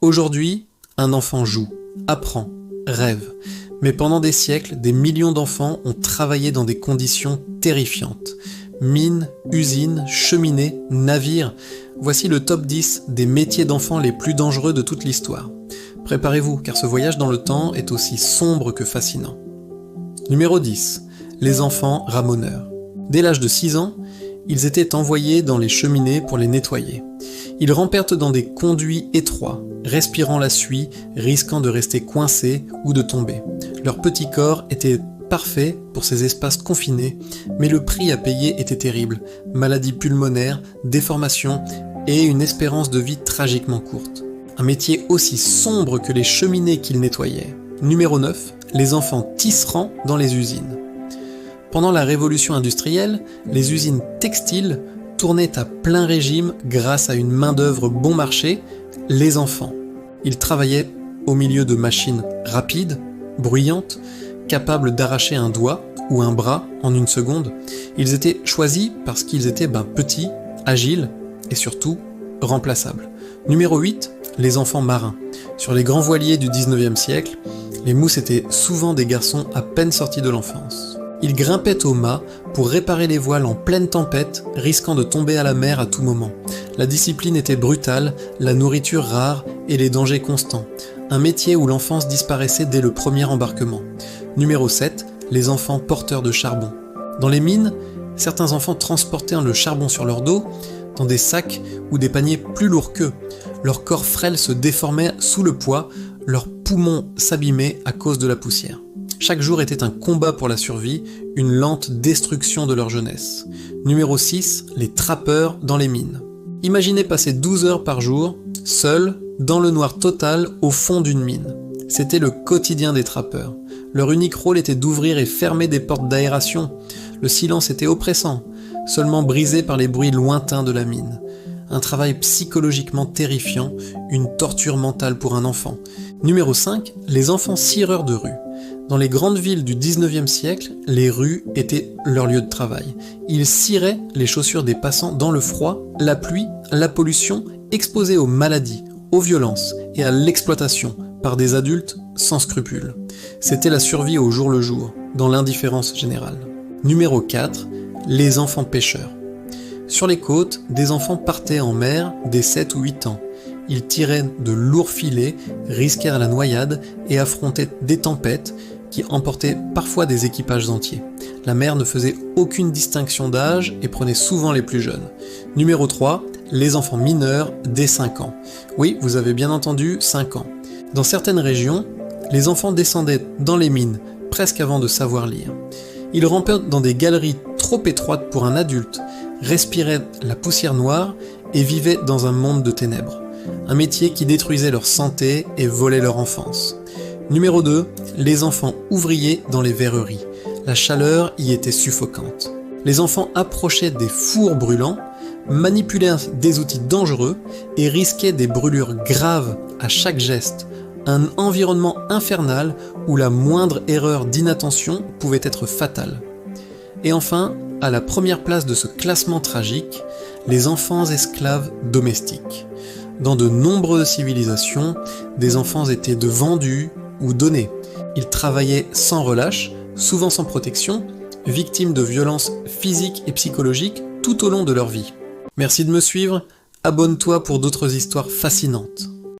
Aujourd'hui, un enfant joue, apprend, rêve. Mais pendant des siècles, des millions d'enfants ont travaillé dans des conditions terrifiantes. Mines, usines, cheminées, navires, voici le top 10 des métiers d'enfants les plus dangereux de toute l'histoire. Préparez-vous, car ce voyage dans le temps est aussi sombre que fascinant. Numéro 10. Les enfants ramoneurs. Dès l'âge de 6 ans, ils étaient envoyés dans les cheminées pour les nettoyer. Ils rampèrent dans des conduits étroits, respirant la suie, risquant de rester coincés ou de tomber. Leur petit corps était parfait pour ces espaces confinés, mais le prix à payer était terrible. Maladies pulmonaires, déformations et une espérance de vie tragiquement courte. Un métier aussi sombre que les cheminées qu'ils nettoyaient. Numéro 9. Les enfants tisserands dans les usines. Pendant la révolution industrielle, les usines textiles tournaient à plein régime grâce à une main-d'œuvre bon marché, les enfants. Ils travaillaient au milieu de machines rapides, bruyantes, capables d'arracher un doigt ou un bras en une seconde. Ils étaient choisis parce qu'ils étaient petits, agiles et surtout remplaçables. Numéro 8, les enfants marins. Sur les grands voiliers du 19e siècle, les mousses étaient souvent des garçons à peine sortis de l'enfance. Ils grimpaient au mât pour réparer les voiles en pleine tempête, risquant de tomber à la mer à tout moment. La discipline était brutale, la nourriture rare et les dangers constants. Un métier où l'enfance disparaissait dès le premier embarquement. Numéro 7, les enfants porteurs de charbon. Dans les mines, certains enfants transportaient le charbon sur leur dos, dans des sacs ou des paniers plus lourds qu'eux. Leur corps frêle se déformait sous le poids, leurs poumons s'abîmaient à cause de la poussière. Chaque jour était un combat pour la survie, une lente destruction de leur jeunesse. Numéro 6, les trappeurs dans les mines. Imaginez passer 12 heures par jour, seuls, dans le noir total, au fond d'une mine. C'était le quotidien des trappeurs. Leur unique rôle était d'ouvrir et fermer des portes d'aération. Le silence était oppressant, seulement brisé par les bruits lointains de la mine. Un travail psychologiquement terrifiant, une torture mentale pour un enfant. Numéro 5, les enfants cireurs de rue. Dans les grandes villes du 19e siècle, les rues étaient leur lieu de travail. Ils ciraient les chaussures des passants dans le froid, la pluie, la pollution, exposés aux maladies, aux violences et à l'exploitation par des adultes sans scrupules. C'était la survie au jour le jour, dans l'indifférence générale. Numéro 4, les enfants pêcheurs. Sur les côtes, des enfants partaient en mer dès 7 ou 8 ans. Ils tiraient de lourds filets, risquèrent la noyade et affrontaient des tempêtes qui emportaient parfois des équipages entiers. La mer ne faisait aucune distinction d'âge et prenait souvent les plus jeunes. Numéro 3, les enfants mineurs dès 5 ans. Oui, vous avez bien entendu, 5 ans. Dans certaines régions, les enfants descendaient dans les mines presque avant de savoir lire. Ils rampaient dans des galeries trop étroites pour un adulte, respiraient la poussière noire et vivaient dans un monde de ténèbres. Un métier qui détruisait leur santé et volait leur enfance. Numéro 2, les enfants ouvriers dans les verreries. La chaleur y était suffocante. Les enfants approchaient des fours brûlants, manipulaient des outils dangereux et risquaient des brûlures graves à chaque geste. Un environnement infernal où la moindre erreur d'inattention pouvait être fatale. Et enfin, à la première place de ce classement tragique, les enfants esclaves domestiques. Dans de nombreuses civilisations, des enfants étaient vendus ou donnés. Ils travaillaient sans relâche, souvent sans protection, victimes de violences physiques et psychologiques tout au long de leur vie. Merci de me suivre, abonne-toi pour d'autres histoires fascinantes.